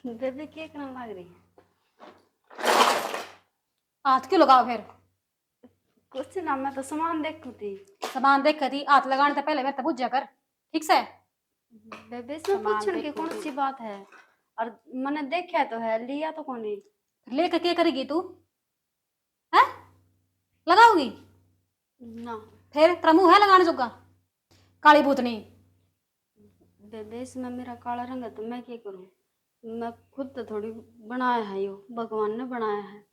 बेबे क्या करने लग रही है? हाथ क्यों लगाओ फिर? कुछ ना, मैं तो सामान देखू थी। सामान देख कर ही हाथ लगाने से पहले मेरे पूजा कर, ठीक से? बेबे इसमें सामान पूछने की देखो कौन थी। सी बात है? और मैंने देखा तो है, लिया तो कौन है? लेकर क्या करेगी तू? है लगाओगी? ना फिर तेरा मुंह है लगाने जोगा? काली भूतनी। बेबे, इसमें मेरा काला रंग है तो मैं क्या करूं? मैं खुद तो थोड़ी बनाया है, यो भगवान ने बनाया है।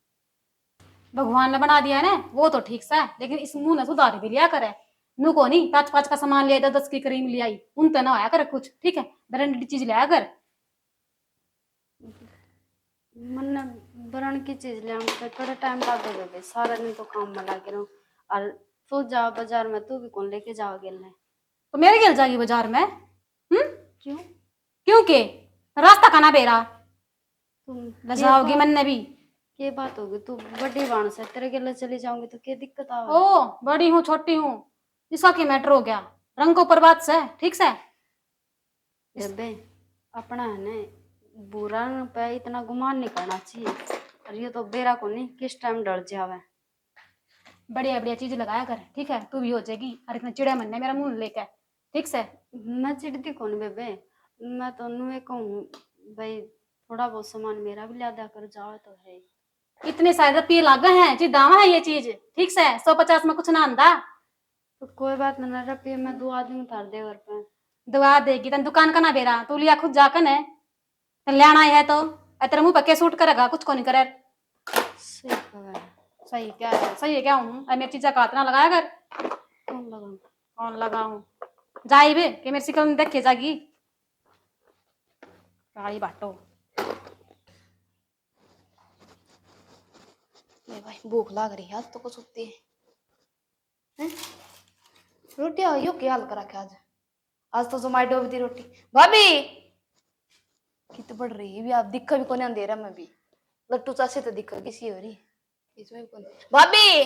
भगवान ने बना दिया है ना, वो तो ठीक सा है, लेकिन इस मुंह ने सुधार भी लिया करे। नू को नहीं 5-5 का सामान लिया, 10-10 की क्रीम ले आई, उन तो ना आया कर कुछ, ठीक है? ब्रांडेड चीज लाया कर। मैंने बरण की चीज ले आने थोड़ा टाइम लगे बेबे, सारा दिन तो काम में लगे रहूं। और तू जा बाजार में, तू भी कौन लेके जाओगे ले? तो मेरे गिल जाएगी बाजार में? क्यों? क्योंकि रास्ता खाना बेरा तुम के लजाओगी बात मन ने भी। के बात होगी? तू बड़ी बाणस है, तेरे के लिए चली जाऊंगी तो क्या दिक्कत आवे? ओ, बड़ी हूँ छोटी हूँ, इसका क्या मैटर हो गया? रंग को ऊपर बात से, ठीक से? बेबे, अपना है ने बुरा पे इतना गुमान नहीं करना चाहिए। और ये तो बेरा को नहीं किस टाइम डर जावे। बढ़िया बढ़िया चीज लगाया कर, ठीक है? तू भी हो जाएगी। और इतना चिड़ा मन ने मेरा मुंह लेके, ठीक से? मैं चिढ़ती कौन बेबे, मैं तो नुए कहूँ भाई, थोड़ा बहुत सामान मेरा भी ला कर जाओ तो है। इतने शायद पी लागा है जी, दावा है ये चीज, ठीक से? 150 में कुछ ना आंदा। तो कोई बात ना रपी, मैं 2 आदमी उतार दे घर पे। दवा देगी तन दुकान का ना बेरा, तू लिया खुद जाकर है। लेना है तो तेरे मुंह पक्के सूट करेगा, कुछ को नहीं करे। सही कहा है। सही क्या है? सही है क्या हूँ? मेरी चीजा का इतना लगाया कर। कौन लगा? कौन लगाऊं? जाई बे कि मेरी शिकल देखे जागी काली बाटो। ये भाई भूख लग रही है आज तो कुछ होती है। रोटी यो क्या हाल करा के आज? आज तो जोमेटो भी थी रोटी। भाभी कित बढ़ रही है भी, आप दिखा भी कोने अंधेरा में भी। लट्टू चाचे तो दिखा किसी हो रही इसमें भी कोने। भाभी,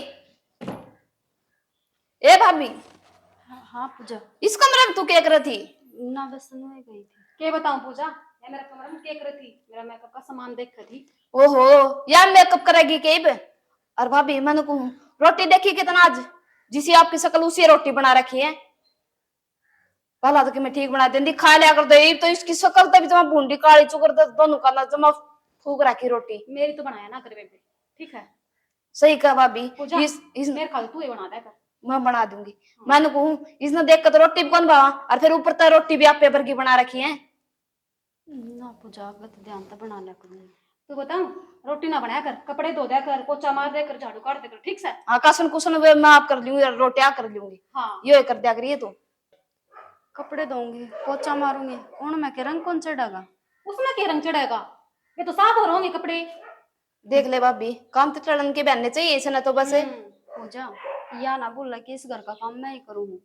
ए भाभी, हाँ हाँ पूजा। इस कमरे में तू क्या कर रही थी? ना बस नुए गई थी। के बताऊं पूजा, ये मेरा कमरा में केक रही थी, मेरा मेकअप का सामान देख रही थी। ओहो, यार मेकअप करेगी केब? और भाभी मैंने कहूँ रोटी देखी कितना आज, जिसी आपकी शक्ल उसी रोटी बना रखी है। भला तो कि मैं ठीक बना देती, खा लिया कर दे तो इसकी शक्ल तभी जमा भूंडी काली चुकर दोनों का जमा फूक रखी रोटी। मेरी तो बनाया ना करे बेबे, ठीक है? सही कहा भाभी। पूजा इस मेरे खा तू ही बना दे कर। मैं बना दूंगी। मैंने कहूँ इसने देख कर तो रोटी भी कौन भावा, और फिर ऊपर तो रोटी भी आप पेपर की बना रखी है। ना पूजा, अब तो ध्यान तो बना लिया करूंगी। तू बताऊं, रोटी ना बनाया कर, कपड़े धो दिया कर, पोछा मार दिया कर, झाड़ू काट दिया कर, ठीक से? हाँ, कासन कुसन वे मैं आप कर लूंगी, रोटी आप कर लूंगी। हाँ, यो कर दिया करिए तू। कपड़े धोऊंगी, पोछा मारूंगी, उनमें के रंग कौन चढ़ेगा? उसमें क्या रंग चढ़ेगा? ये तो साफ हो रहे होंगे कपड़े। देख ले भाभी, काम तो चढ़न के बहनने चाहिए इसे, ना तो बस पूजा, या ना बोला कि इस घर का काम मैं ही करूंगी,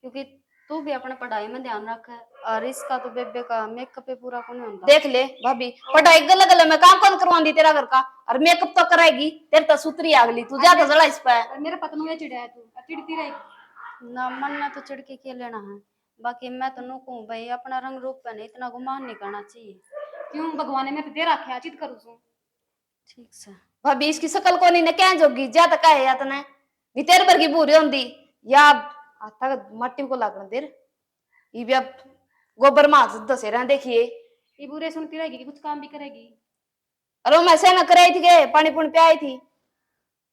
क्योंकि तू भी अपने पढ़ाई में ध्यान रख है। और इसका तो बेबे का मेकअप पे पूरा कौन होता। देख ले भाभी, पढ़ाई गलत गलत में काम कौन करवाती तेरा घर का, और मेकअप तो कराएगी तेरे तो सूत्री अगली, तू ज्यादा जड़ा इस पे। और मेरे पतनू ये चिड़ा है, तू चिड़ती रहेगी। ना मन ना तो चिढ़ के क्या लेना है। बाकी मैं तो नु कहूँ भाई, अपना रंग रूप पे नहीं इतना गुमान नहीं करना चाहिए। क्यों? भगवान ने मैं दे रखा है, चित करूँ सू। ठीक से। भाभी इसकी शकल को नहीं क्या जोगी ज्यादा का है या तने नी तेरे भर की पूरी होंदी, या आता मट्टी को लागण देर ये भी अब गोबर मास दसे रह देखिए। ये बुरे सुनती रहेगी कि कुछ काम भी करेगी। अरे मैं से न कराई थी के पानी पुन पे आई थी,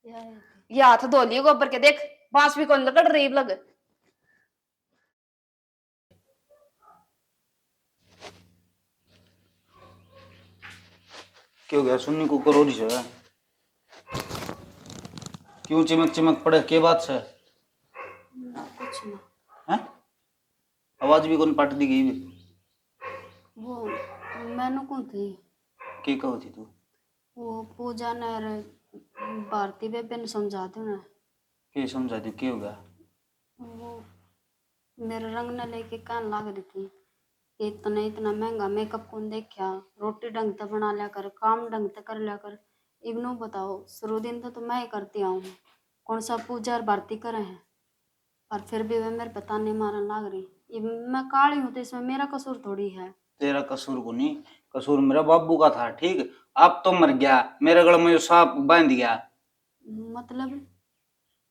यार, ये हाथ धो लिए गोबर के, देख बांस भी कौन लगड़ रही लग। क्यों गया सुनने को करो रही है? क्यों चिमक चिमक पड़े के बात से? ना कुछ ना। हैं? आवाज भी कौन पाट दी गई भी? वो मैं नु कहूँ थी, के कहो थी तू? वो पूजा ने और भारती बेबे ने समझा दो ना। के समझा दी, के हो गया? वो मेरे रंग ने लेके कान लाग रही थी कि इतना इतना महंगा मेकअप कौन देखा, रोटी ढंग से बना लिया कर, काम ढंग से कर लिया कर। इग्नू बताओ, शुरू दिन तो मैं ही करती आऊँ, कौन सा पूजा और भारती करे हैं, और फिर भी वे मेरे पे ताने मारने लाग रही। ये मैं काली हूँ तो इसमें मेरा कसूर थोड़ी है। तेरा कसूर को नहीं, कसूर मेरा बाबू का था, ठीक। अब तो मर गया, मेरे गले में जो सांप बांध गया।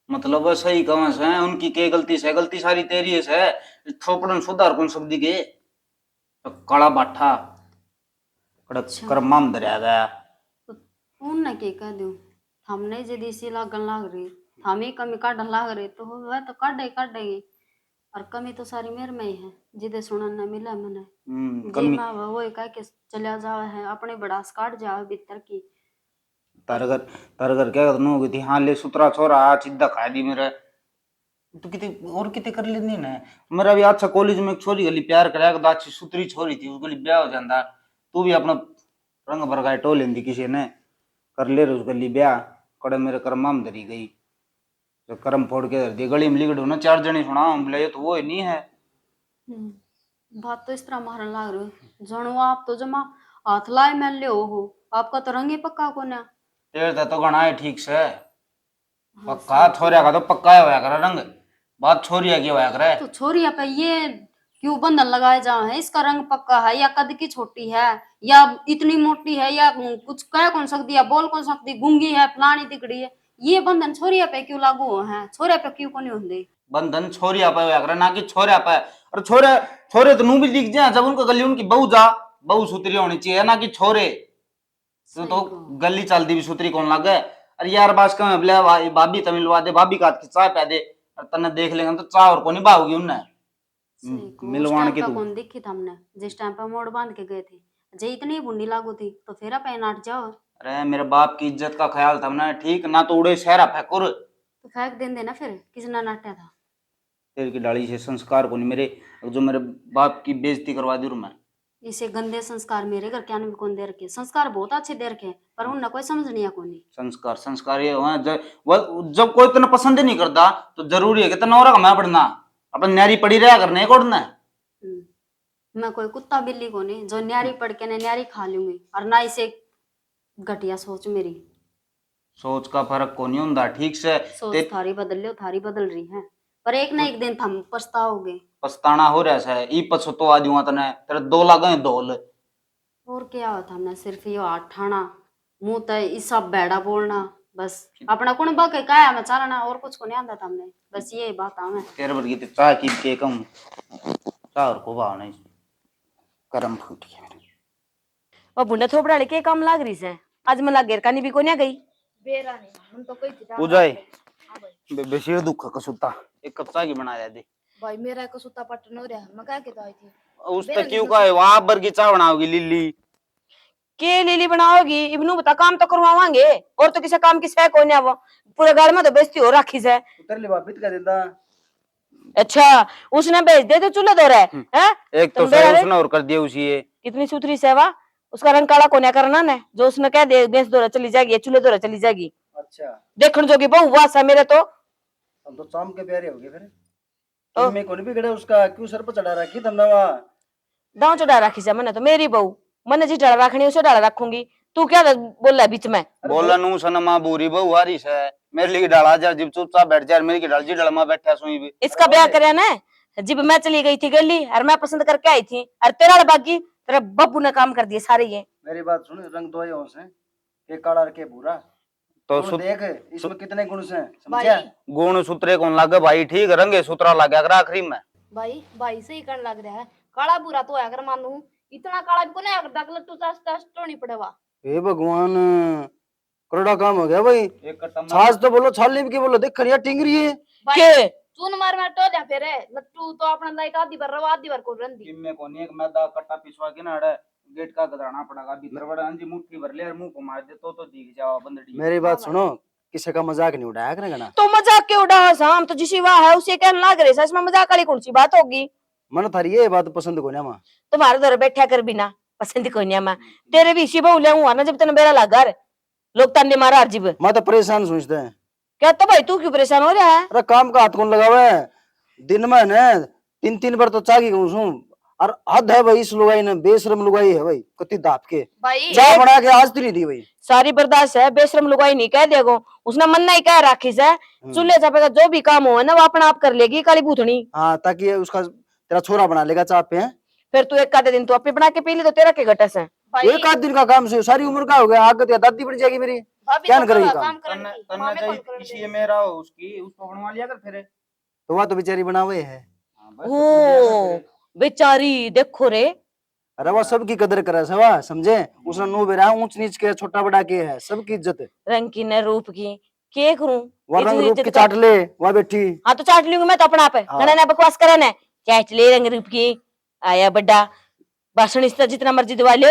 मतलब वो सही कहाँ से है, उनकी क्या गलती से? गलती सारी तेरी है से। थोपड़न सुधार कौन सकती के? तो कड़ा बाठा कड़क अच्छा। कर माम दरिया गया। तो उन के कह दो हमने जे देसी लागन लाग रही, हमें कमी काढ़न लाग रही, तो वह तो काढ़ेगी। और कमी तो सारी मेरे में ही है, जिदे सुनन न मिला मने। जे कमी माँ वो कह के चला जावे है, अपने बड़ास काट जावे भीतर की। तार घर क्या करना होगी थी? हाँ ले सुतरा छोरा आज सीधा खा दी मेरे। तो कितने और कितने कर लेनी ना। मेरा भी अच्छा कॉलेज में एक छोरी गली प्यार कराया, तो अच्छी सुतरी छोरी थी, उसको ब्याह हो जाता। तू भी अपना रंग भरगाए टो लेंदी किसी ने, कर ले उस गली ब्याह। कड़े मेरे कर्मा में धरी गई, तो कर्म फोड़ के धर दी गली में। लिगड़ ना चार जने सुना बोले तो वो ही नहीं है। बात तो इस तरह मारन लाग रहे जनो आप तो जमा हाथ लाए मैल ले हो, आपका तो रंग ही पक्का को ना। तेरे तो गणा है ठीक से पक्का, छोरिया का तो पक्का ही होया करे रंग, बात छोरिया की होया करे। तो छोरिया पे ये क्यों बंधन लगाए जा है? इसका रंग पक्का है या कद की छोटी है या इतनी मोटी है या कुछ कह कौन सकती है, बोल कौन सकती, गूंगी है, फलानी तिकड़ी है? ये बंधन छोरिया पे क्यों लागू हो है? छोरिया पे क्यों को नहीं होंगे? बंधन छोरिया पे होया करे, ना कि छोरिया पे। और छोरे छोरे तो नू भी दिख जाए जब उनको गली उनकी बहू जा, बहू सुतरी होनी चाहिए, ना कि छोरे। तो गली चलती भी सुतरी कौन लगे? अरे यार बास का बोले भाभी तमिल लवा दे, भाभी का हाथ की चाय पै दे, और तन्ने देख लेंगे तो चाय और को नहीं भावगी उनने मिलवान के। तू कौन दिखी था हमने जिस टाइम पे मोड़ बांध के गए थे? जे इतनी बुंडी लागू थी तो फेरा पे नाट जाओ। अरे मेरे बाप की इज्जत का ख्याल था ना, ठीक ना? तो उड़े शहरा फेंकुर तो फेंक देंगे ना, फिर किसने नाटा था? तेरे की डाली से संस्कार को नहीं मेरे, जो मेरे बाप की बेइज्जती करवा दी मैं। इसे गंदे संस्कार मेरे घर क्या भी कौन दे रखे? संस्कार बहुत अच्छे दे रखे पर उनने कोई समझ नहीं है कोनी। संस्कार संस्कार ये हुआ जब कोई तेने पसंद ही नहीं करता तो जरूरी है कि तेने और मैं पढ़ना अपन न्यारी पड़ी रहा करने को उड़ना। मैं कोई कुत्ता बिल्ली को नहीं जो न्यारी पढ़ के न्यारी खा लूंगी, और ना इसे घटिया सोच मेरी। सोच का फर्क को नहीं होता, ठीक से? सोच थारी बदल लो, थारी बदल रही है, पर एक ना एक दिन थम पछताओगे। पछताना हो रहा है ई पछतो आ दूंगा तने, तेरे 2 लाख धोल। और क्या होता हमने सिर्फ ये हाथ ठाना, मुंह तो इस सब बैड़ा बोलना, बस अपना कुण बाके काया में चलना, और कुछ को नहीं आता था हमने, बस ये बात हमें। तेरे वर्गी ते चाय की के कम चाय और को भाव नहीं, करम फूट गया मेरे। वो बुंडा थोपड़ा लेके काम लाग रही से, आज मैं लागेर कानी भी को नहीं गई। बेरा नहीं हम तो कोई थी पूजाई बेसी दुख का सुता एक कप चाय की बनाया दे भाई। मेरा को सुता पटन हो रहा, मैं कह के तो आई थी। उस तक क्यों का है वहां बर्गी चाय बनाओगी लिल्ली के लीली बनाओगी? इबनू बता, काम तो करवावांगे, और तो किसी काम की सह को नहीं। वो पूरे घर में तो बेइज्जती हो रखी है। उतर ले बापित का देता। अच्छा उसने भेज दे तो चूल्हे दो रहे हैं। एक तो सही उसने और कर दिया उसी ये। कितनी सुथरी सेवा, उसका रंग काला कोन्या करना ने, जो उसने कह दे बेच दो चली जाएगी, चूल्हे दो चली जाएगी। अच्छा देखने जोगी बहु हुआ सा मेरे तो। हम तो शाम के प्यारे हो गए फिर। तो मैं कौन भी गड़ा उसका क्यों सर पर चढ़ा रखी तुमने वहां? दांव चढ़ा रखी से मैंने तो, मेरी बहू मैंने जी डाला रखनी उसे डाला रखूंगी। तू क्या बोल रहा है बीच में? बोला नू सनमा बुरी बहु हारी से मेरे लिए डाला जा, जिब चुपचाप बैठ जा, मेरी की डाल जी डलमा बैठा सुई भी। इसका ब्याह करे ना जिब मैं चली गई थी गली, और मैं पसंद करके आई थी, और तेरा बाकी तेरा बब्बू ने काम कर दिए सारे। ये मेरी बात सुन, रंग दो ही से के काला और के भूरा तो देख इसमें कितने गुण से, समझा? गुण सूत्रे कौन लागे भाई, ठीक रंगे सूत्रा लग गया आखिरी में। भाई भाई से ही करने लग रहा है। काला बुरा तो अगर मानू इतना काला भी को नहीं, अगर डकल टू तो नहीं पड़ेगा। हे भगवान करोड़ा काम हो गया भाई। एक कट्टा छाछ तो बोलो, छाली भी की बोलो, देख खड़िया टिंग रही है के चून मार में टो जा फिर लट्टू तो अपना लाइक आधी बार रवा आधी बार को रंदी टिम्मे को नहीं एक मैदा कट्टा पिसवा के ना अड़े गेट का गदाना पड़ेगा भीतर बड़ा अंजी मुट्ठी भर ले और मुंह को मार दे तो दिख जाओ बंदड़ी। मेरी बात सुनो, किसी का मजाक नहीं उड़ाया करेगा ना। तो मजाक के उड़ा हम तो जिसी वाह है उसे कहने लग रहे, इसमें मजाक वाली कौन सी बात होगी? मन थारी ये बात पसंद को ना मां, तुम्हारे दर बैठा कर बिना पसंद को नहीं। मैं तेरे भी इसी बहु ले हुआ ना, जब तने बेरा लगा लोग तन्ने मारा अर्जीब। मैं तो परेशान सोचते हैं। क्या तो भाई तू क्यों परेशान हो रहा है? अरे काम का हाथ कौन लगावे है? दिन में ने 3-3 बार तो चागी घूसू, और हद है भाई इस लुगाई ने, बेशरम लुगाई है भाई, कति दाप के भाई चाय बना के आज तो नहीं दी भाई। सारी बर्दाश्त है, बेशरम लुगाई नहीं कह देगो, उसने मन नहीं कह राखी से। चूल्हे चापे का जो भी काम हो ना वो अपना आप कर लेगी काली भूतनी। हाँ ताकि उसका तेरा छोरा बना लेगा चाप पे। फिर तू एक आधे दिन तू अपनी बना के पी ली तो तेरा के घटस है। भाई एक आध दिन का काम से सारी उम्र का हो गया, आगे तो दादी बन जाएगी मेरी। भाभी क्या तो करेगी बोला काम? काम करने तन्ना की, तन्ना मामे कौन चाहिए करने इसी देगी? मेरा हो उसकी उसको बनवा लिया कर फिर। तो वह तो बेचारी बनावे है। हाँ, बस तो फिर दिया कर ओ फिर। बेचारी देखो रे। अरे वो सबकी कदर करे सवा, समझे? उसने नो बेरा ऊंच नीच के छोटा बड़ा के है, सबकी इज्जत है। रंग की न रूप की के करूं वह रंग इतनी रूप इज्जत के कर। चाट ले, वह बैठी। हाँ तो चाट लूंगी मैं तो अपना आप है। हाँ। घना ना बकवास करे ना, चाट ले रंग रूप की आया बड्डा भाषण इस तरह जितना मर्जी दबा लो।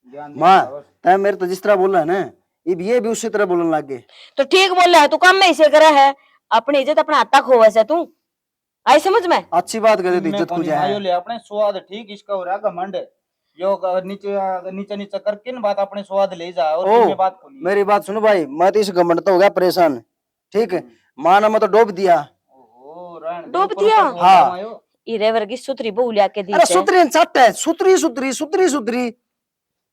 ज्ञान माँ दिया बस। तय मेरे तो जिस तरह बोला है ना, ये भी उसी तरह बोलने लग गए। तो ठीक बोल रहा है तू, काम में इसे करा है, अपनी इज्जत अपना हाथा खोवा से तू आई समझ में। अच्छी बात करे तो इनमें इज्जत को कोनी जाए। मायो ले अपने स्वाद ठीक, इसका हो रहा घमंड। यो नीचे नीचे नीचे करके न बात अपने स्वाद ले जा और ओ इनमें बात कोनी। मेरी बात सुनो भाई, मैं तो इस घमंड तो हो गया परेशान। ठीक है, माँ ने मैं तो डोब दिया। ओहो रण डूब ऊपर दिया? ऊपर बोल हाँ। रहा मायो। इरे वर्गी सुतरी बहू लिया दी अरे है। सुतरी सट है, सुतरी सुतरी सुतरी सुतरी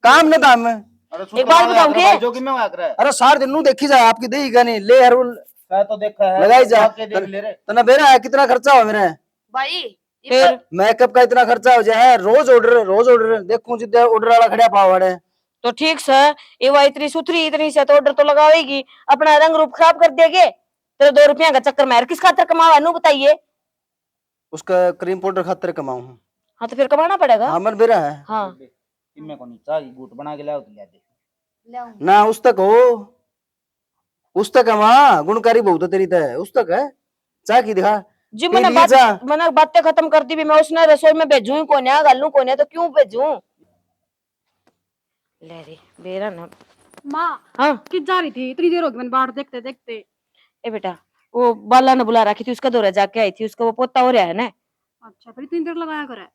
काम न दाम में। अरे एक बात बताऊं के? जो कि मैं वहां कर अरे सार दिन नू देखी जा आपकी देही का नहीं ले हरुल मैं तो देखा है लगाई जा। जाके देख ले रे। तना बेरा है कितना खर्चा हो मेरा? भाई ये फिर मेकअप का इतना खर्चा हो जाए, रोज ऑर्डर देखूं जितने ऑर्डर वाला खड़ा पावड़ है। तो ठीक से ये वह इतनी सुथरी इतनी से तो ऑर्डर तो लगावेगी, अपना रंग रूप खराब कर देगे तेरे 2 रुपया का चक्कर में किस खातर कमावा नू बताइए। उसका क्रीम पाउडर खातिर कमाऊं हूं। हाँ तो फिर कमाना पड़ेगा। हाँ मन बेरा है हाँ इनमें कोनी चाहिए गुट बना के लाओ तो ले दे। ले आऊं। ना, उस तक हो, उस तक है वहां गुणकारी बहुत है तेरी तय, उस तक है। चाह की दिखा जी पी लिए जा। मैंने बातें खत्म कर दी भी, मैं उसने रसोई में भेजू ही कोने गालू कोने तो क्यों भेजू। ले रे बेरा ना। माँ हाँ किस जा रही थी, इतनी देर हो गई मैंने बाहर देखते देखते। ए बेटा वो बाला ने बुला रखी थी, उसका दौरा जाके आई थी, उसका वो पोता हो रहा है ना। अच्छा फिर इतनी देर लगाया करे।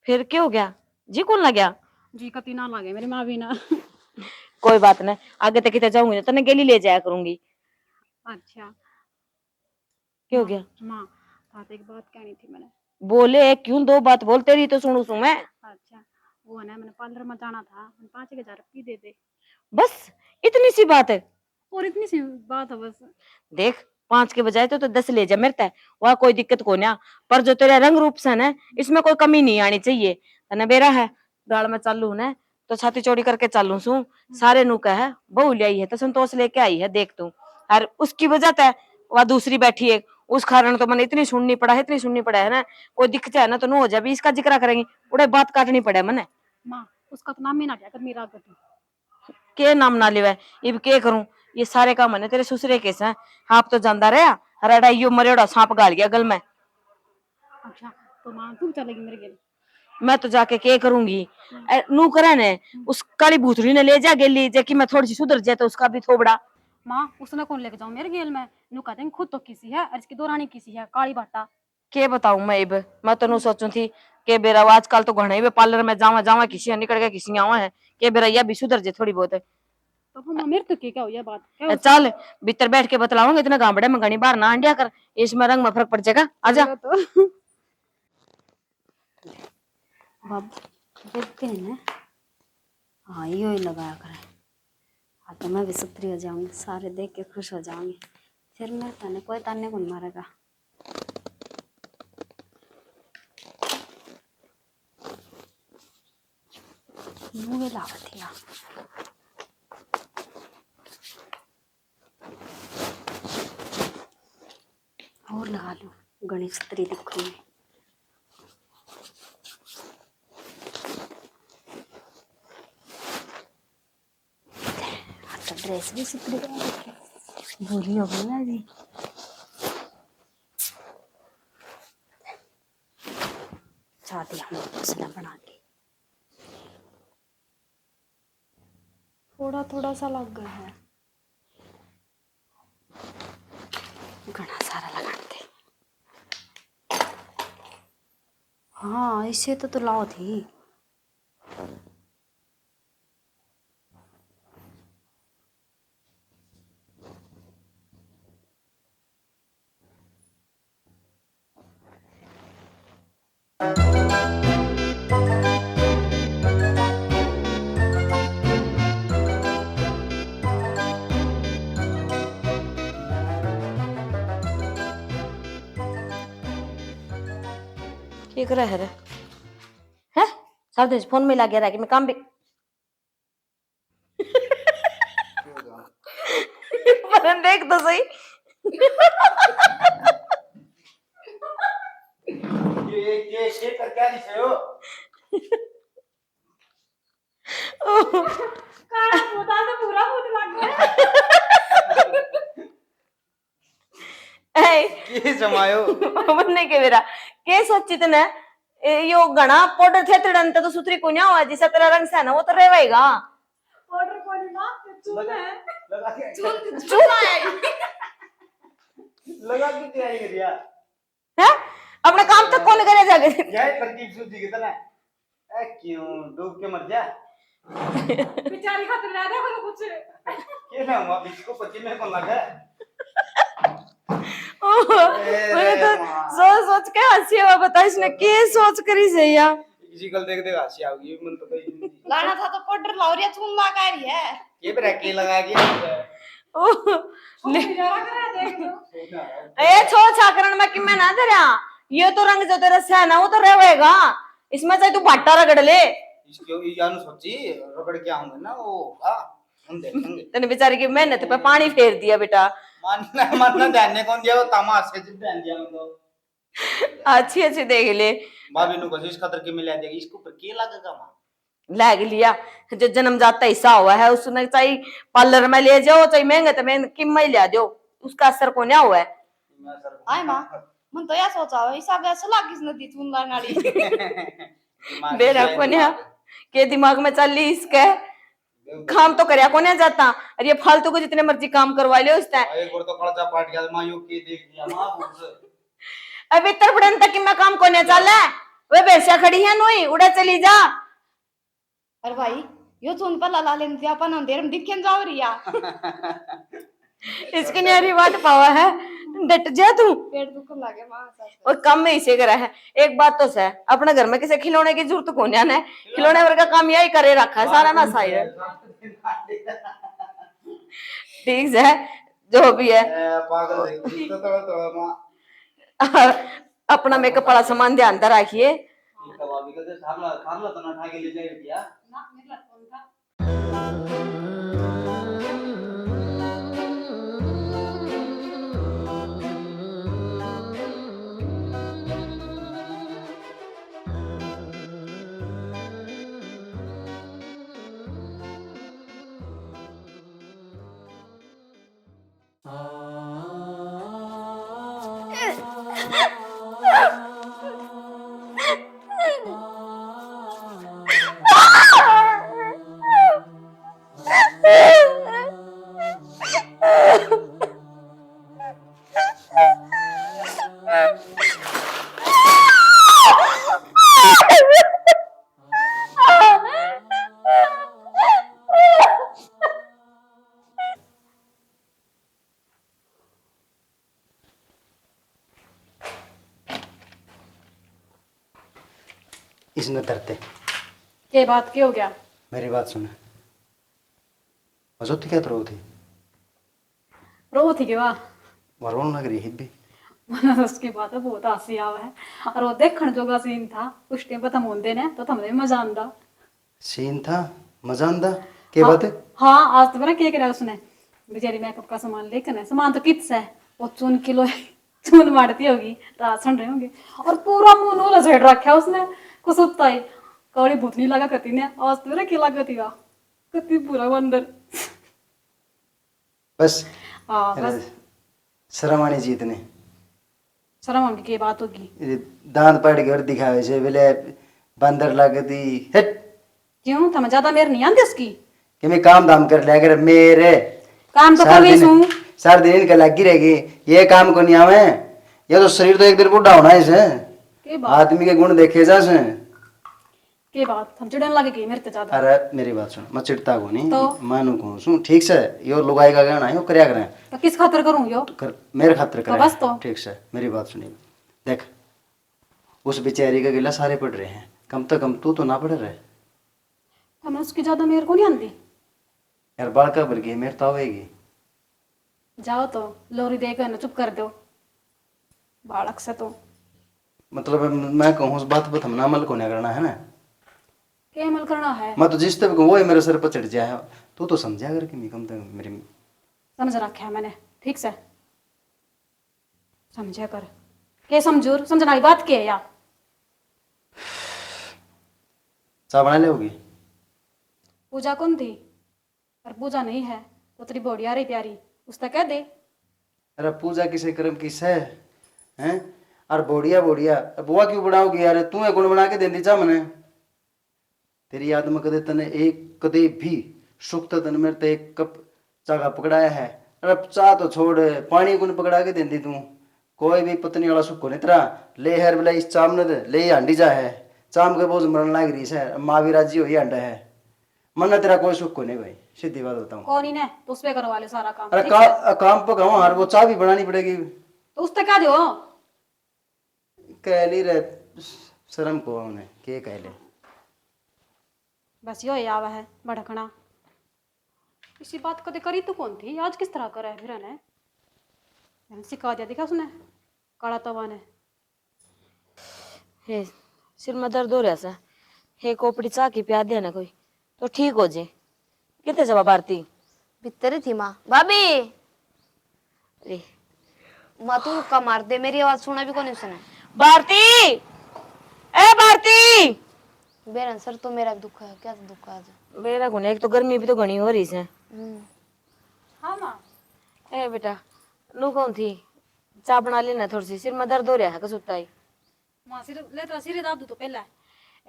फिर क्या हो गया जी, कौन लग गया? जी कति ना लगे मेरी माँ भी ना। कोई बात नहीं, आगे तक कितने जाऊंगी तो गेली ले जाया करूंगी। अच्छा क्या हो गया? माँ बात एक बात कहनी थी मैंने। बोले क्यों, 2 बात बोलते रही तो सुनू मैं। अच्छा वो है ना, मैंने पार्लर में जाना था, मैंने 5,000 रुपये दे दे। बस इतनी सी बात है? और इतनी सी बात है बस। देख 5 के बजाय तो 10 ले जा मेरे तय, वह कोई दिक्कत को ना। पर जो तेरा रंग रूप से ना इसमें कोई कमी नहीं आनी चाहिए। तने बेरा है गाड़ में चालू ना तो छाती चौड़ी करके चालू सू, सारे नु कह बहू ले आई है तो संतोष लेके आई है देख तू। और उसकी वजह तय वह दूसरी बैठी है, उस कारण तो मैंने इतनी सुननी पड़ा है, इतनी सुननी पड़ा है ना। कोई दिख जाए ना तो नु हो जाए भी इसका जिक्र करेंगी, उड़े बात काटनी पड़े मने। माँ उसका तो नाम ही ना लिया कर मेरा कर। के नाम ना लेवे इब के करूं, ये सारे काम है तेरे ससुरे के हैं। आप तो जानता रहा हराड़ा यो मरेड़ा सांप गाल गया गल में। अच्छा तो माँ तू चलेगी मेरे गेल। मैं तो जाके के करूंगी नू करे ने, उस काली भूतड़ी ने ले जा गेली जे कि मैं थोड़ी सी सुधर जाए तो उसका भी थोबड़ा। माँ उसने कौन लेके जाऊं मेरे गेल में, नू कहते हैं खुद तो किसी है और इसकी दोरानी किसी है काली बाटा। के बताऊं मैं इब, मैं तो नू सोचू थी के बेरा आजकल तो घणे भी पार्लर में जावा जावा किसी निकल के किसी आवा है, के बेरा यह भी सुधर जाए थोड़ी बहुत। तो हम मेरे तो क्या हो यह बात क्या हो चल भीतर बैठ के बतलाऊंगा, इतना गांबड़े में घनी बार ना अंडिया कर, इसमें रंग में फर्क पड़ जाएगा। आजा तो बाबू देखते हैं ना। हाँ यो ही लगाया करें। हाँ तो मैं भी सुथरी हो जाऊंगी, सारे देख के खुश हो जाऊंगी, फिर मैं ताने कोई ताने कौन मारेगा। मुँह लागत है और लगा लूं, गणेश सुथरी दिखूंगी। तो ड्रेस भी सुथरी बुरी हो गई ना जी। चाहती हम हौसला बना के थोड़ा थोड़ा सा लग गया है, घना सारा लगाते। हाँ इससे तो लाओ थी। के करे है रे? हैं सब दिन फोन में लगे रह कि मैं काम भी पर देख तो सही। ये कर क्या दिसे हो? काला पोता तो पूरा भूत लग गया। ये जमायो बनने के मेरा के सोचित ने यो घना पाउडर थे तड़न तो सुथरी को हुआ जिसा तेरा रंग से है ना वो तो रहेगा। ऑर्डर कोनी ना चून है। लगा के चुप लगा के तैयारी कर दिया है अपने काम तक कौन करे जाके। जय प्रदीप सूजी कितना ए क्यों डूब के मर जा बेचारी खातिर रह दे को कुछ के ना हुआ बिस्को पति में कौन लगा मुझे तो सोच सोच के हंसी हुआ बता इसने के सोच करी सही या किसी कल देख देगा हंसी आओगी मन तो कहीं लाना था तो पाउडर लाउरिया चून लगा रही है। ये पे रख के लगा के बेचारा करा देख लो। ए छोड़ छाकरण में कि मैं ना तेरा ये तो रंग जो तेरा से है ना वो तो रहेगा इसमें चाहे तू भट्टा रगड़ ले। इसको यानु सोची रगड़ के आऊंगा ना वो होगा हम देखेंगे। तेने बेचारी की मेहनत पे पानी फेर दिया बेटा। मानना ध्यान कौन दिया वो तमाशे से ध्यान दिया उनको अच्छी अच्छी देख ले भाभी नु कोशिश खतर के मिला देगी इसको पर के लगेगा मां लग लिया जो जन्मजात हिस्सा हुआ है उसने चाहे पार्लर में ले जाओ चाहे महंगे तो महंगे किम में ले दो उसका असर को नहीं हुआ है। आय मां मन तो या सोचा हो इसा गैस ला किस नदी चून लानाड़ी बेरा को नहीं के दिमाग में चल ली इसके काम तो करया को नहीं जाता और ये फालतू को जितने मर्जी काम करवा ले उसने एक बार तो खर्चा पाट गया मां यो के देख लिया मां मुझसे अभी इतर पड़न तक कि मैं काम को नहीं चला वे बेसिया खड़ी है नोई उड़ा चली जा। अरे भाई यो चून पर ला लेन दिया अपन अंधेर में दिखेन जाओ रिया इसकी न्यारी बात पावा है डट जा तू पेट दुख लागे मां और काम में इसे करा है। एक बात तो है अपने घर में किसी खिलौने की जरूरत को नहीं है खिलौने वर्ग का काम यही करे रखा है सारा ना साई ठीक है जो भी है पागल है तो मां अपना मेकअप वाला सामान ध्यान से रखिए। भाभी कहते खाला तो ना उठा के ले जाए क्या ना मेरे लग फोन था। इसने धरते के बात की हो गया। मेरी बात सुन मजोती क्या रो थी रो थी के वाह वरोन लग रही हिब्बी मन उसकी बात है बहुत हंसी आवा है और वो देखने जोगा सीन था उस टाइम पर हम होंदे ने तो हमने भी मजा आंदा सीन था मजा आंदा के बात है। हाँ आज तो बना क्या करा उसने बेचारी मेकअप का सामान लेकर सामान तो कितना है वो चून किलो चून मारती होगी राशन रहे होंगे और पूरा मुंह नोला झेड़ रखा उसने कुछ होता है कौड़ी भूतनी लगा करती ने आज तो क्या लगा थी कति पूरा बंदर बस हाँ बस शर्म आनी चाहिए तने शर्म आने की बात होगी ये दांत पाड़ के और दिखावे से बोले बंदर लगती हट क्यों तुम्हें ज्यादा मेर नहीं आती उसकी कि मैं काम धाम कर लिया कर मेरे काम तो कर रही हूँ सारा दिन इनका लगी रहेगी ये काम को नहीं आवे ये तो शरीर तो एक दिन बुढ़ा होना है इसे के बात आदमी के गुण देखे जा से के बात हम चिड़न लगेगी मेरे तो ज्यादा अरे मेरी बात सुन मैं चिढ़ता को नहीं तो? मानू को सुन ठीक से यो लुगाई का गाना है यो करया करें तो किस खातर करूँ यो कर मेरे खातिर तो करें बस तो। ठीक से मेरी बात सुनिए देख उस बेचारी का गिला सारे पढ़ रहे हैं कम तो कम तू तो ना पढ़ रहे हमें उसकी ज्यादा मेरे को नहीं आती यार बालका भर गई मेरे तो आवेगी जाओ तो लोरी देकर ना चुप कर दो बालक से तो मतलब मैं कहूँ उस बात पर हम अमल को नहीं करना है ना के अमल करना है? मैं तो जिस तक वो है मेरे सर पर चढ़ जाए। तू तो समझा कर कि मैं कम तक मेरी समझ रखा है मैंने, ठीक से समझा कर। के समझूर समझना की बात के है या? चाय बना लोगी? पूजा कौन थी? पर पूजा नहीं है तो तेरी बॉडी आ रही प्यारी, उसका कह दे। अरे पूजा किसे कर्म किस है हैं? अरे बढ़िया बढ़िया बुआ क्यों बनाओगी यार? तू है गुण बना के देंदी चा मने। तेरी याद में कदे तने एक कदे भी सुख तन मेरे ते एक कप चाय का पकड़ाया है? अरे चाह तो छोड़, पानी गुण पकड़ा के देंदी तू। कोई भी पत्नी वाला सुख को नहीं तेरा ले हर बेला इस चाम ने ले हांडी जा है। चाम के बोझ मरण लाग रही है, माँ भी राजी हुई हांडा है। मन ना तेरा कोई सुख को नहीं भाई, सीधी बात बताऊं। कौन ही ने तो उस पे करवा ले सारा काम, अरे ठीक है? काम पकाओ यार, वो चाय भी बनानी पड़ेगी। तो उसका क्या दो? कहली रे शर्म को उन्हें के कहले। बस यो ही आवा है भड़कना। इसी बात कदे करी तो कौन थी, आज किस तरह करा है फिर ने? मैंने सिखा दिया, देखा उसने काला तवा ने। हे सिर में दर्द हो रहा सा, हे कोपड़ी चाह की प्याद देना कोई तो ठीक हो जाए। कितने जवाब आरती भीतर ही थी माँ। भाभी अरे माँ तू रुक्का मार दे, मेरी आवाज सुना भी कौन उसने। भारती, ए भारती। बेरन सर तो मेरा भी दुख है, क्या दुख है आज? मेरा गुने एक तो गर्मी भी तो घनी हो रही है। हाँ माँ। ए बेटा नू कौन थी, चाय बना लेना थोड़ी सी, सिर में दर्द हो रहा है कसुता ही। माँ सिर ले तो सिर दाब दू तो पहला।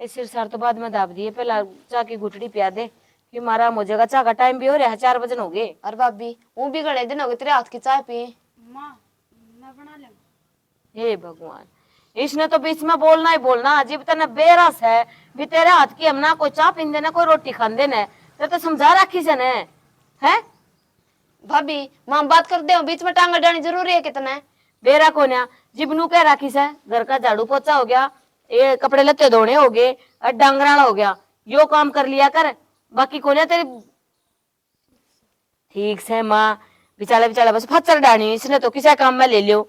ए सिर सार तो बाद में दाब दिए, पहला चाय की घुटड़ी पिया दे कि मारा हो जाएगा। चाय का टाइम भी हो रहा है, 4 बजे हो गए। अरे भाभी वो भी गड़े दिन हो गए तेरे हाथ की चाय पिए। माँ मैं बना ले। हे भगवान, इसने तो बीच में बोलना ही बोलना। जब तने बेरस है भी तेरे हाथ की, हम ना कोई चाय पीन ना कोई रोटी खान देना, तो समझा रखी से ने है। भाभी माँ बात कर दे, बीच में टांग अडानी जरूरी है कितना? बेरा को ना जिबनू कह राखी से, घर का झाड़ू पोछा हो गया, ये कपड़े लत्ते धोने हो गए, डांगराना हो गया, यो काम कर लिया कर। बाकी को तेरी ठीक से माँ बिचाले बिचाले बस फचर डानी, इसने तो किसी काम में ले लियो।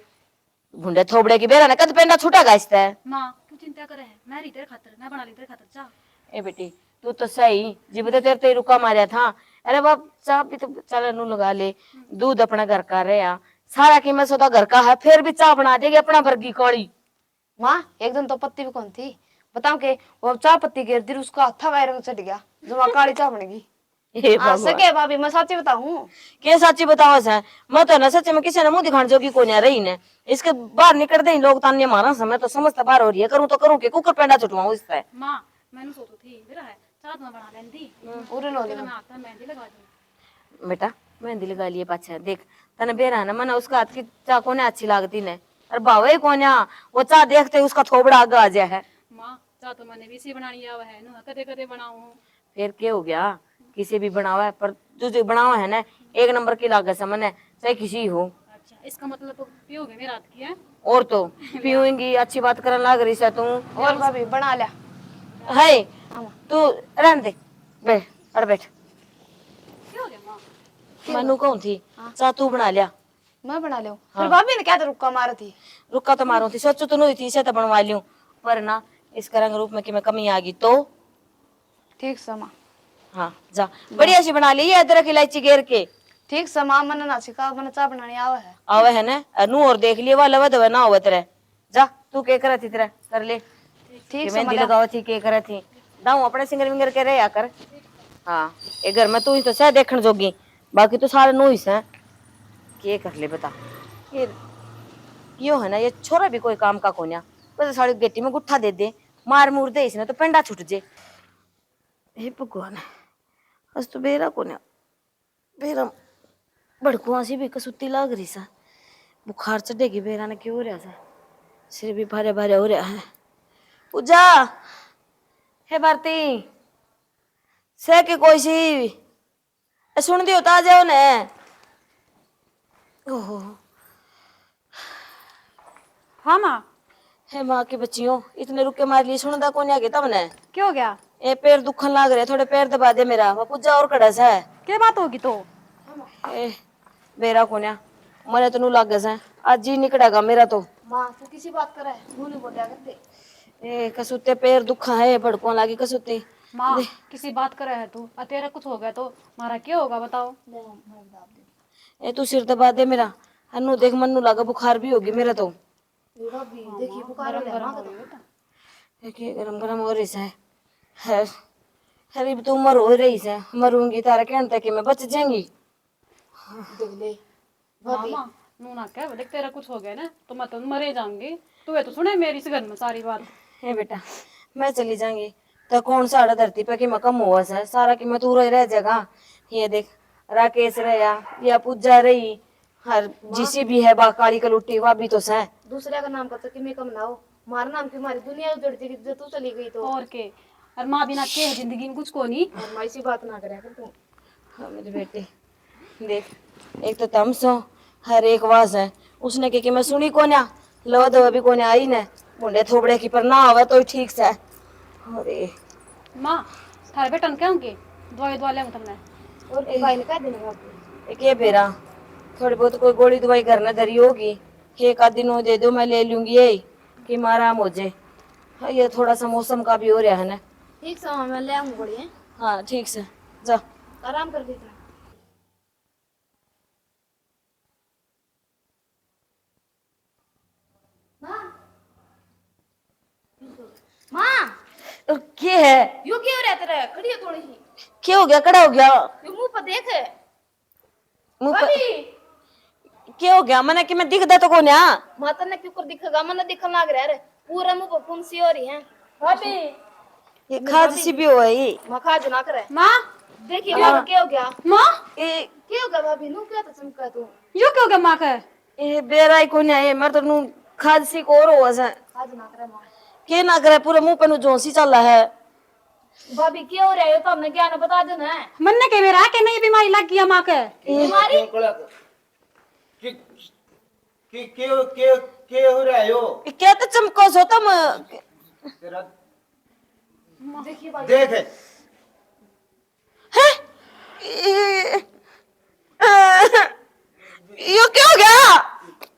भुंडे थोबड़े की बेरा ने कद पेंडा छूटा गाइसता है। माँ क्यों चिंता करे है, मैं रही तेरे खातर, मैं बना ली तेरे खातर चाह। ए बेटी तू तो सही जिब तेरे तो रुका मारा था। अरे बाप चाह भी तो चल नू लगा ले, दूध अपना घर का रहा, सारा कीमत सौदा घर का है, फिर भी चाह बना देगी अपना वर्गी कौड़ी। माँ एक दिन तो पत्ती भी कौन थी बताओ के वो चाय पत्ती गिर दी, उसका हथा वायरल चढ़ गया, जो वहाँ काली चाय बनेगी। हे भगवान, सके भाभी मैं सच्ची बताऊं? के सच्ची बताओ सा, मैं तो ना सच में किसी ने मुंह दिखाने जोगी को नहीं रही ने। इसके बाहर निकल दे लोग ताने मारा समय तो समझता बाहर हो रही है, करूं तो करूं के कुकर पेंडा छुटवाऊं इससे। माँ मैंने सोचो थी मेरा है चाह तो मैं बना लेंदी, उरे लो मैं आता मेहंदी लगा दूं। बेटा मेहंदी लगा लिए पाछा देख तने बेरा ना मना उसका हाथ की चाह कोने अच्छी लागती ने। अरे बावे कोन्या वो चाह देखते उसका थोबड़ा आगे आ जाए है। माँ चाह तो मैंने भी इसी बनानी आवा है ना, कदे कदे बनाऊं। फिर क्या हो गया, किसी भी बनावा है पर तुझे बनावा है ना एक नंबर की लागत से मने, चाहे किसी हो। अच्छा इसका मतलब तो पियोगे मेरा हाथ की है? और तो पीऊंगी, अच्छी बात करने लग रही है तू। और भाभी बना लिया है तू रहने दे, बैठ अरे बैठ। क्या हो गया माँ? मनु कौन थी, चाह तू बना लिया। मैं बना लिया फिर भाभी ने क्या तो रुक्का मारा थी। रुका तो मारू थी, सोचो तो नहीं थी इसे तो बनवा लियो, पर ना इसका रंग रूप में कि मैं कमी आ गई तो। ठीक समा हाँ जा बढ़िया सी बना ली है, अदरक इलायची घेर के। ठीक समा मन ना सिखा, मन चाय बनानी आवा है। आवे है ना अनु और देख लिए वाला वध ना होवे तेरे। जा तू के करे थी तेरा कर ले, ठीक मेहंदी लगाओ थी के करे थी दाऊ अपने सिंगर विंगर के रहे कर। हाँ ये घर में तू ही तो सह देखने जोगी, बाकी तो सारे नो ही से के कर ले बता। ये यो है ना ये छोरा भी कोई काम का कोन्या, बस साड़ी गेटी में गुट्ठा दे दे, मार मूर दे इसने तो पेंडा छूट जे। हे भगवान अस तो बेरा कोन्या, बेरा भड़कुआ सी भी कसुती लाग रही सा, बुखार चढ़ेगी बेरा ने क्यों हो रहा सा, सिर भी भारे भारे हो रहा है। पूजा हे भारती से के कोई सी सुन दियो ता जाओ ने। ओहो हाँ माँ। हे माँ की बच्चियों इतने रुके मार लिए सुनदा कौन आगे तब ने। क्या हो गया? ए पैर दुखन लाग रहे, थोड़े पैर दबा दे मेरा, वो पूजा और कड़स है। क्या बात होगी तो? ए बेरा कोन्या मने तो नु लाग गस है, आज जी निकड़ेगा मेरा तो। माँ तू किसी बात करे, मुंह नहीं बोलिया करते। ए कसुते पैर दुखा है, भड़कों लागी कसुती, माँ किसी बात करे है तू और तेरा कुछ हो गया तो हमारा क्या होगा बताओ। ए तू सिर दबा दे मेरा। हन्नू देख मन्नू लगा बुखार भी होगी मेरा तो। भाभी देखिए बुखार हो रहा है ना। देखिए गरम गरम हो रही है। अरे तो उम्र हो रही है, मरूंगी तारा कहने तक कि मैं बच जाऊंगी। देख ले मामा नू ना कह देख तेरा कुछ हो गया ना तो मैं तो मरे जाऊंगी। तू तो सुने मेरी इस घर में सारी बात। हे बेटा मैं चली जाऊंगी तो कौन साड़ा धरती पे कि मैं कम हुआ है सारा कि मैं तू रह जाएगा। ये देख राकेश रहा या पूजा रही हर जिसी भी है बा काली कलुट्टी वह भी तो सह। दूसरे का नाम करता कि मैं कम ना हो, हमारा नाम की हमारी दुनिया उजड़ जाएगी जो तू चली गई तो। और के और माँ बिना के है जिंदगी में कुछ को नहीं। और मैं ऐसी बात ना करे कर तू। हाँ मेरे बेटे देख एक तो तम सो हर एक वास है उसने के कि मैं सुनी कोन्या लो दो भी कोन्या आई ने मुंडे थोबड़े की पर ना आवे तो ठीक से। अरे माँ थारे बेटन क्या होंगे दवाई दवा ले तुमने। और भाई ने कह देना बाबू एक ये बेरा थोड़ी बहुत कोई गोली दवाई करने धरी होगी कि एक आध दिन वो दे दो मैं ले लूंगी यही कि मारा मुझे। हाँ, ये थोड़ा सा मौसम का भी हो रहा है ना। ठीक समय में ले आऊंगी बढ़िया। हाँ ठीक से जा। आराम कर लेता। माँ क्या है यू क्यों रहते रहे खड़ी है थोड़ी सी। क्या हो गया कड़ा हो गया यू मुंह पर देख मुंह पर भाभी। क्या हो गया मैंने कि मैं दिखदा तो कौन है। माता ने क्यों कर दिखेगा मन दिखने लग रहा है पूरा मुंह पर फुंसी हो रही है भाभी। ये खाज सी भी हो ये मखा जो ना करे माँ देखिए भाभी क्या हो गया। माँ ये क्या हो गया भाभी नू क्या तो चमका तू। यो क्या हो गया माँ का। ये बेराई कौन है ये मैं तो नु खाज सी को और हो से आज ना करे माँ। के ना करे पूरे मुंह पे नु जोंसी चल रहा है। भाभी क्या हो रहा है तो हमने क्या ना बता देना है। मन ने के मेरा के नहीं बीमारी लग गया माँ के। बीमारी के हो रहा है यो ये क्या तो चमको सो तुम तेरा देखिए भाई देख हैं? यो क्या हो गया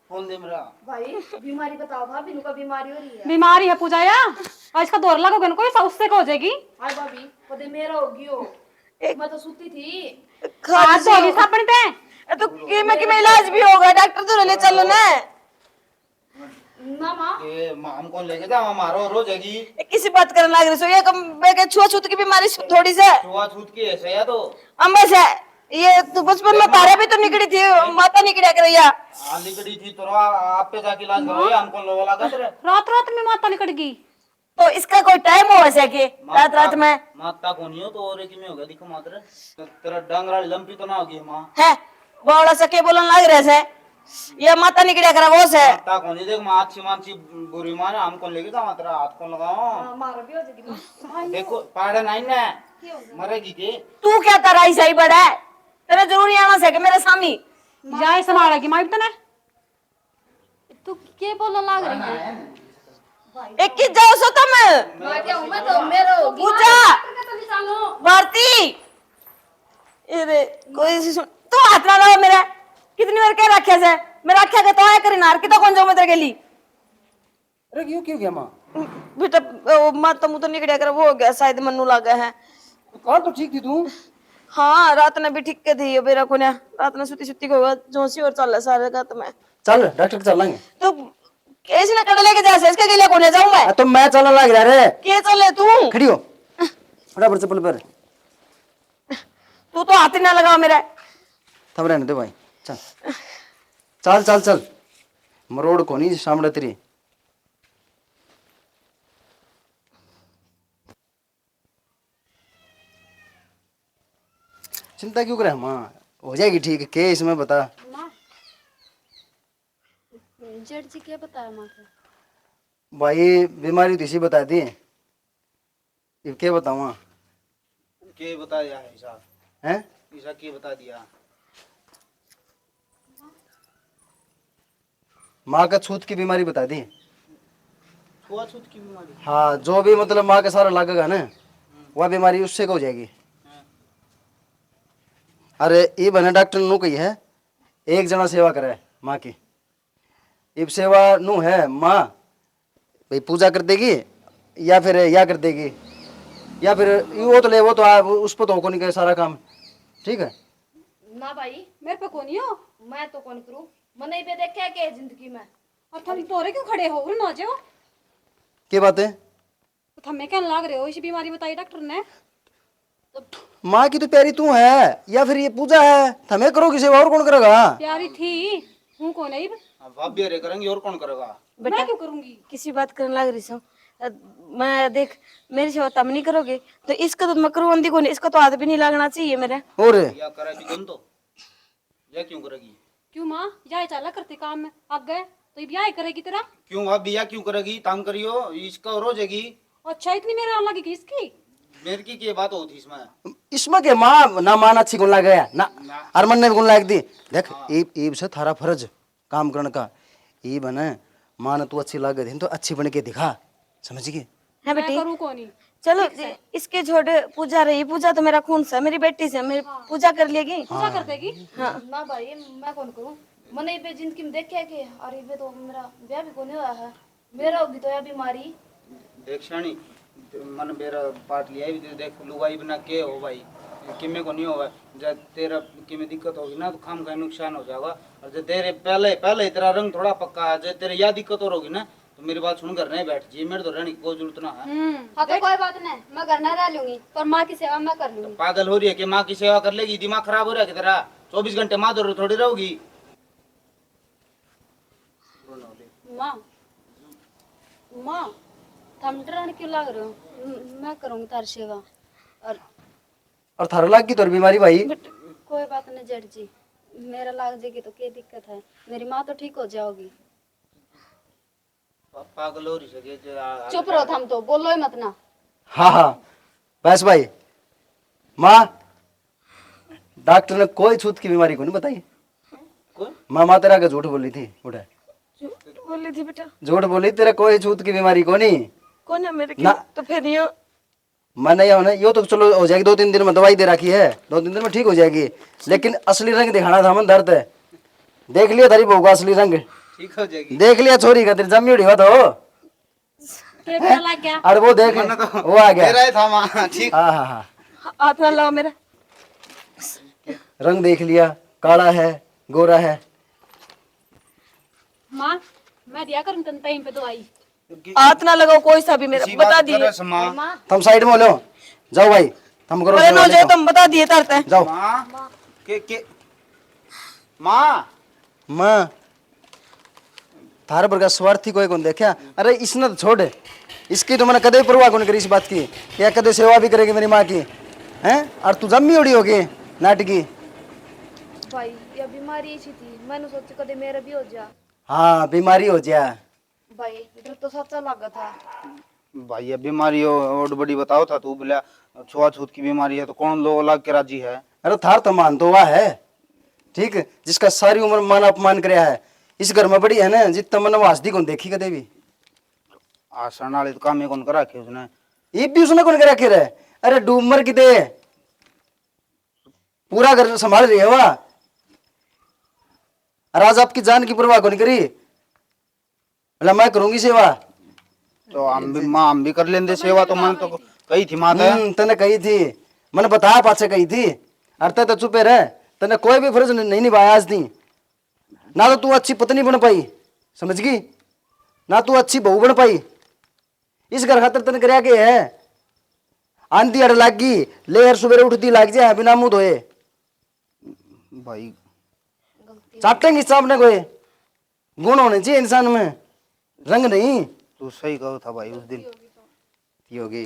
फोन दे मेरा। भाई बीमारी बताओ भाभी नू का बीमारी हो रही है। बीमारी है पूजा या आज का दौर लगोगे ना कोई उससे का हो जाएगी। हाय भाभी पता मेरा होगी हो मैं तो सुती थी। आज तो होगी सापन पे। तो कि मैं इलाज भी होगा डॉक्टर तो ले चलो ना। ना माँ ये हमको लेके जा हमारो रोज हैगी किसी बात करने लग रही सो ये कम मैं छुआछूत की बीमारी थोड़ी से छुआ छूत की ऐसे या तो अम्बस है ये तो बचपन में तारे भी तो निकली थी माता निकलिया करैया लिकड़ी थी तो आप पे जाके इलाज करो हमको लोग लगा तेरे रात रात में माता निकट गई। तो इसका कोई टाइम हो ऐसे के रात रात में माता को नहीं हो तो और एक में होगा दिखो मात्र तेरा डंगरा लंपी तो ना होगी माँ है बौड़ा सके बोलन लग रहे से ये माता निकलिया करा वो से माता को नहीं देख माँ अच्छी मानसी बुरी माँ है हमको लेके जा मात्र हाथ को लगाओ मारा भी हो जाएगी माँ। देखो पाड़े नहीं ना मरेगी के तू क्या तेरा ही सही बड़ा है तेरा जरूरी आना से मेरे सामने जाए संभालेगी माँ इतना तू क्या बोलने लग रही है। एक की जाओ सो तुम मैं क्या हूँ मैं तो मेरा होगी। पूजा भारती अरे कोई तू हाथ ना लगाओ मेरा कितनी बार कह रखे से मेरा आख्या के तो आया करी नार की तो कौन जाओ मैं तेरे के लिए। अरे क्यों क्यों गया माँ बेटा माँ तो मुँह तो निकलिया कर वो हो गया शायद मन्नू लगा है। कहा तो ठीक थी तू। हाँ रात ने भी ठीक के थी ये बेरा को ना रात ने सुती सुती को जोशी और चल सारे का तो मैं चल डॉक्टर के चलेंगे तो कैसे ना कड़ लेके जा इसके लिए कोने जाऊं मैं तो मैं चलने लग रहा रे के चले तू खड़ी हो फटाफट चप्पल पर तू तो हाथ ही ना लगाओ मेरा थम रहने दे भाई चल चल चल चल मरोड़ को नहीं सामने तेरी चिंता क्यों करे माँ हो जाएगी ठीक के इसमें बता। जेठ जी क्या बताया माँ को। भाई बीमारी तो इसी बता दी ये क्या बताऊँ के बता दिया है ईसा हैं ईसा के बता दिया माँ का छूत की बीमारी बता दी। छुआ छूत की बीमारी हाँ जो भी मतलब माँ का सारा लगेगा ना वह बीमारी उससे को हो जाएगी। अरे ये बने डॉक्टर नु कही है एक जना सेवा करे माँ की इब सेवा नु है माँ भाई पूजा कर देगी या फिर या कर देगी या फिर वो तो ले, वो तो उस पर तो को नहीं करे सारा काम, ठीक है। ना भाई मेरे पे कौन हो? मैं तो कौन करूँ, मैंने पे देखा के जिंदगी में। और थम तोरे क्यों खड़े हो ना जाओ? क्या बात है? तो थमे क्या लाग रहे हो? इसी बीमारी बताई डॉक्टर ने। माँ की तो प्यारी तू है या फिर ये पूजा है, थमे करोगी सेवा और कौन करेगा? प्यारी थी हूँ कौन है? भाभी अरे करेंगे और कौन करेगा? मैं क्यों करूंगी? किसी बात करने लग रही हूँ मैं, देख मेरी सेवा तब नहीं करोगे तो इसका तो मैं करवाऊंगी को नहीं, इसका तो हाथ भी नहीं लगना चाहिए मेरे। और या करेगी तुम तो, या क्यों करेगी? क्यों माँ, यह चला करते काम में आग गए तो ये ब्याह करेगी तेरा? क्यों भाभी या क्यों करेगी? ताम करियो इसका और हो जाएगी। अच्छा इतनी मेरे आने लगी इसकी? मेरे की बात होती इसमें। इसमें के माँ ना मान अच्छी गुण लग गया ना, और मन ने भी गुण लाग दी। देख ईब से थारा फर्ज काम करने का, ये बने मान तू अच्छी लग गई तो अच्छी बन के दिखा, समझ गई? है मैं बेटी करूँ कौन ही? चलो इसके छोड़ पूजा रही, पूजा तो मेरा खून से मेरी बेटी से, मेरी पूजा कर लेगी। पूजा कर देगी? ना भाई मैं कौन करूँ, मैंने पे जिंदगी में देखा के, अरे बे तो मेरा ब्याह भी कौन हुआ है, मेरा होगी तो यह बीमारी। देख शानी मन मेरा पार्ट लिया भी देख लुगाई बना के हो भाई, किमे को नहीं होगा। जब तेरा किमे दिक्कत होगी ना तो खाम का नुकसान हो जाएगा। और जब तेरे पहले पहले तेरा रंग थोड़ा पक्का है, जब तेरे यह दिक्कत और होगी ना तो मेरी बात सुन कर नहीं बैठ जी, मेरे तो रहने की कोई जरूरत ना है। हाँ तो कोई बात नहीं, मैं घर ना रह लूंगी पर माँ की सेवा मैं कर लूंगी। पागल हो रही है कि माँ की सेवा कर लेगी? दिमाग खराब हो रहा है कि तेरा? 24 घंटे माँ तो थोड़ी रहोगी। माँ माँ थम डरन क्यों लग रहे हो? मैं करूंगी तार सेवा। और थारा लाग की तोर बीमारी भाई। कोई बात नहीं जेठ जी, मेरा लाग जाएगी तो क्या दिक्कत है, मेरी माँ तो ठीक हो जाओगी। पागल हो रही है। चुप रहो थम, तो बोलो ही मत ना। हाँ हाँ बस भाई, माँ डॉक्टर ने कोई छूत की बीमारी को नहीं बताई। माँ तेरा के झूठ बोली थी, उठे बोली थी बेटा, झूठ बोली, तेरा कोई छूत की बीमारी को नहीं। कौन है मेरे ना। तो फिर ये मैंने ये होना यो तो चलो हो जाएगी, 2-3 दिन में दवाई दे रखी है, 2-3 दिन में ठीक हो जाएगी, लेकिन असली रंग दिखाना था, मन दर्द है। देख लिया तारी बहू का असली रंग, ठीक हो जाएगी। देख लिया छोरी का, तेरी जमी उड़ी हुआ तो क्या लग गया? अरे वो देख वो आ गया। तेरा ही था माँ, ठीक। हाँ हाँ हाँ हाथ ना लाओ मेरा। रंग देख लिया, काला है गोरा है। माँ मैं दिया करूँ तन टाइम पे दवाई। हाथ ना लगाओ कोई सा भी मेरा, बता दिए। तुम साइड में हो लो, जाओ भाई तुम करो अरे सेवा, नो ले जाए जाओ। तुम बता दिए तरते हैं। जाओ माँ के माँ माँ थारे पर का स्वार्थी कोई कौन देखा? अरे इसने तो छोड़, इसकी तो मैंने कदे परवाह कौन करी इस बात की, या कदे सेवा भी करेगी मेरी माँ की, हैं? और तू जम्मी उड़ी होगी नाटकी। भाई यह बीमारी ऐसी थी, मैंने सोचा कदे मेरा भी हो जा। हाँ बीमारी हो जा भाई इधर तो सच्चा लगा था। भाई ये बीमारी हो और बड़ी बताओ था तू, बोला छुआछूत की बीमारी है तो कौन लो लाग के राजी है? अरे थार तो मान तो वह है, ठीक है, जिसका सारी उम्र मान अपमान कराया है, इस घर में बड़ी है ना, जितना मन वासदी कौन देखी कदे भी। आसन वाले तो काम ही कौन करा के उसने? ये भी उसने कौन करा के रहे? अरे डूमर की दे पूरा घर संभाल रही है वह, और आज आपकी जान की परवाह कौन करी? बोला मैं करूंगी सेवा। तो हम भी कर लेंगे सेवा, तो मन तो कही थी माता। तने कही थी, मैंने बताया पाछे कही थी, अरे तो चुपे रहे, तने कोई भी फर्ज नहीं निभाया आज दी ना, तो तू अच्छी पत्नी बन पाई, समझ गई ना, तू अच्छी बहू बन पाई। इस घर खातर तने करया के है, आंधी अड़ लाग गई, लेहर सुबह उठती लाग जाए बिना मुंह धोए, भाई चाटेंगे सामने कोई गुण होने चाहिए इंसान में, रंग नहीं। तू सही कहो था भाई उस दिन, योगी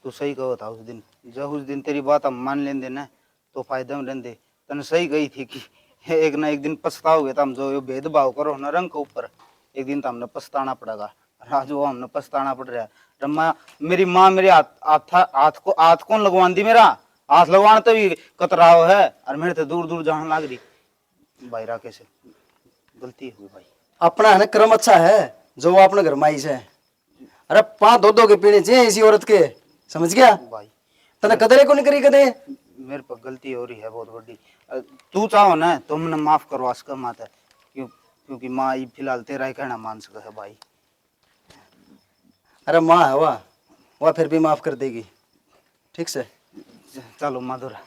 तू सही कहो था उस दिन, जब उस दिन तेरी बात हम मान लेंदे ना तो फायदा में रहते। तने सही कही थी कि एक ना एक दिन पछताओगे, तो हम जो ये भेदभाव करो ना रंग के ऊपर, एक दिन तो हमने पछताना पड़ेगा। आज वो हमने पछताना पड़ रहा है। रम्मा मेरी माँ मेरे हाथ कौन लगवान दी, मेरा हाथ लगवाना तो भी कतराव है, और मेरे तो दूर दूर जाने लग रही। भाई राकेश गलती हुई भाई, अपना है ना क्रम अच्छा है जो वो अपने घर माई से। अरे 5 के पीने चाहिए इसी औरत के, समझ गया? भाई तने कदरे को नहीं करी कदे। मेरे पर गलती हो रही है बहुत बड़ी, तू चाहो ना तो मैंने माफ करवा सका माता, क्योंकि माँ ये फिलहाल तेरा ही कहना मान सका है भाई। अरे माँ है वह फिर भी माफ कर देगी, ठीक से। चलो मधुरा।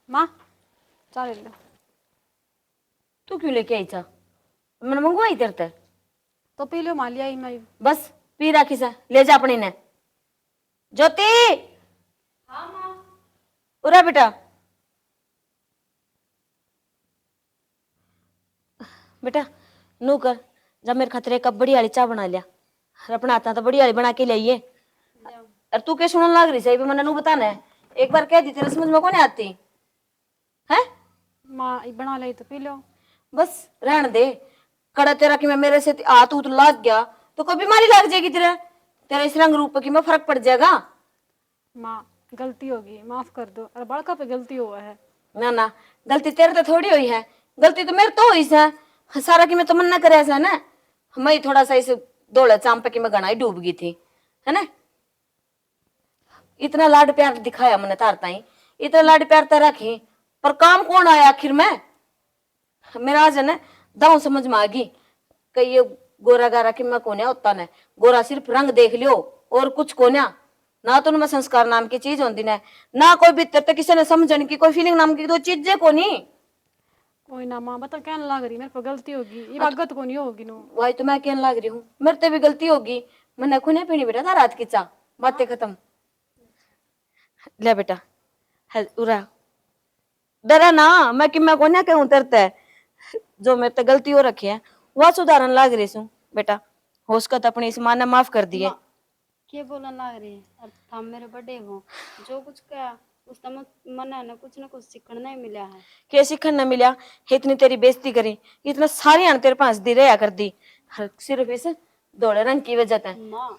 माँ चाय ले लो। तू क्यों लेके आई था? मैंने मंगवाई तेरे ते। तो पी लो, मालिया ही मैं। बस पी राखी सा, ले जा अपनी ने। ज्योति, उरा बेटा। बेटा नू कर, जब मेरे खातिर एक कप बड़ी वाली चाय बना लिया, और अपना हाथा तो बड़ी वाली बना के लाइए। और तू क्या सुनने लग रही सही भी मैंने नू बताना है। एक बार कह दी तेरे समझ में कौन आती है? माँ ये बना ले तो पी लो। बस रहने दे। कड़ा तेरा कि मैं मेरे से हाथ उत लाग गया तो कोई बीमारी लग जाएगी तेरे तेरे इस रंग रूप की में फर्क पड़ जाएगा। माँ गलती होगी, माफ कर दो। और बड़का पे गलती हुआ है। ना ना, गलती तेरे तो थोड़ी हुई है, गलती तो मेरे तो हुई है। सारा की मैं तमन्ना करे ऐसा ना, मैं थोड़ा सा इस दौड़ चांप की मैं घना ही डूब गई थी, है ना। इतना लाड प्यार दिखाया मैंने तार ताई, इतना लाड प्यार तो रखी, पर काम कौन आया आखिर में? मेरा आज है ना दाऊ समझ में आ गई कि ये गोरा गारा की मैं कोन्या होता ने। गोरा सिर्फ रंग देख लियो और कुछ कोन्या ना, तो उनमें संस्कार नाम की चीज होती ने ना, कोई भीतर तक किसी ने समझने की कोई फीलिंग नाम की दो चीजें को नहीं। कोई ना माँ, बता क्या लग रही, मेरे पे गलती होगी, ये बागत को नहीं होगी नो। वही तो मैं कहने लग रही हूँ, मेरे से भी गलती होगी। मैंने खुने पीनी बेटा था रात की चा, बातें खत्म। ले बेटा है उरा, डरा ना मैं कि मैं कोन्या कहूँ तरता है। जो मेरे से गलती हो रखी है वह सुधारन लाग रही हूँ बेटा। होश का तो अपनी इस माँ ने माफ कर दिए। माँ के बोलने लग रही है? अब हम मेरे बड़े हो, जो कुछ कहा उसका मन है ना कुछ सीखना ही मिला है। के सीखन न मिला, इतनी तेरी बेइज्जती करी, इतना सारी आन तेरे पास दी रहा कर दी, सिर्फ इस धोले रंग की वजह से। माँ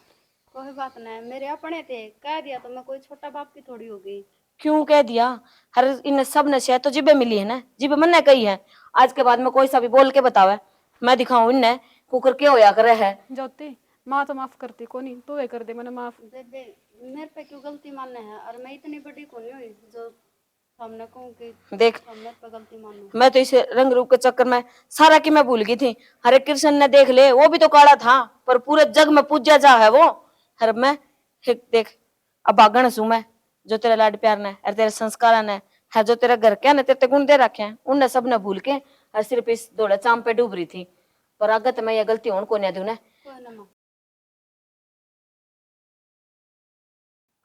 कोई बात नहीं, मेरे अपने थे, कह दिया तो मैं कोई छोटा बाप की थोड़ी हो गई। क्यों कह दिया? हर इन सब नशे तो जिबे मिली है ना, जिबे मन ने कही है। आज के बाद में कोई सा भी बोल के बतावे, मैं दिखाऊं इन्हें कुकर के होया करे है। ज्योति माँ तो माफ करती को नहीं, तू ये कर दे मैंने माफ। बेबे मेरे पे क्यों गलती मानना है? और मैं इतनी बड़ी को नहीं हुई जो हमने कहूँ कि देख हम मेरे पे गलती मानो। मैं तो इस रंग रूप के चक्कर में सारा की मैं भूल गई थी। हरे कृष्ण ने देख ले, वो भी तो काला था पर पूरे जग में पूजा जा है वो। हर मैं देख अब आगण हूं मैं, जो तेरे लाड प्यार ने और तेरे संस्कार ने है, जो तेरे घर के ने तेरे गुण दे रखे हैं, उनने सब ने भूल के और सिर्फ इस दौड़े चाम पे डूब रही थी। पर आगत मैं ये गलती होने को नहीं दूं। कोई ना माँ।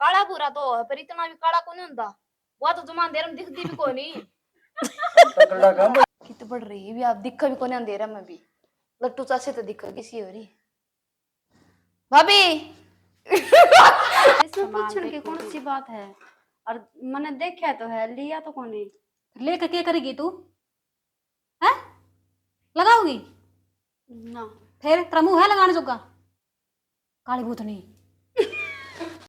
काला पूरा तो है पर इतना भी काला को नहीं होता। वो तो जुमान देर में दिखती भी को नहीं। तगड़ा काम। कित बढ़ रही है भी, आप दिखा भी कोने अंधेरा में भी। लट्टू चाचे तो दिखा किसी हो रही। भाभी इसमें पूछने की कौन सी बात है? और मैंने देखा तो है, लिया तो कौन है? लेकर क्या करेगी तू? है लगाओगी? ना फिर तेरा मुंह है लगाने जोगा? काली भूतनी।